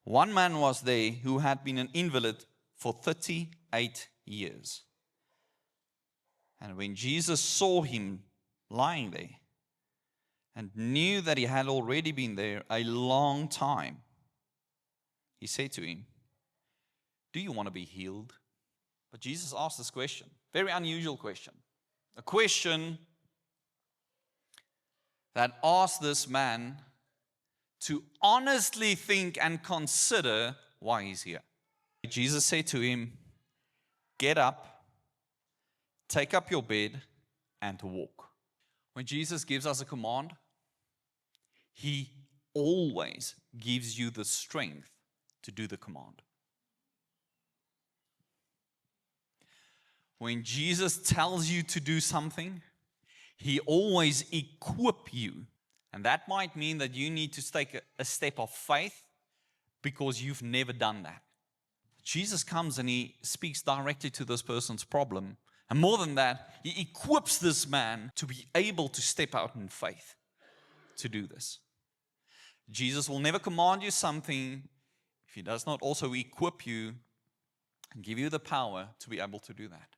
One man was there who had been an invalid for 38 years. And when Jesus saw him lying there and knew that he had already been there a long time, he said to him, "Do you want to be healed?" But Jesus asked this question, very unusual question. A question that asked this man to honestly think and consider why he's here. Jesus said to him, "Get up, take up your bed, and walk." When Jesus gives us a command, He always gives you the strength to do the command. When Jesus tells you to do something, He always equips you. And that might mean that you need to take a step of faith because you've never done that. Jesus comes and He speaks directly to this person's problem. And more than that, He equips this man to be able to step out in faith to do this. Jesus will never command you something if He does not also equip you and give you the power to be able to do that.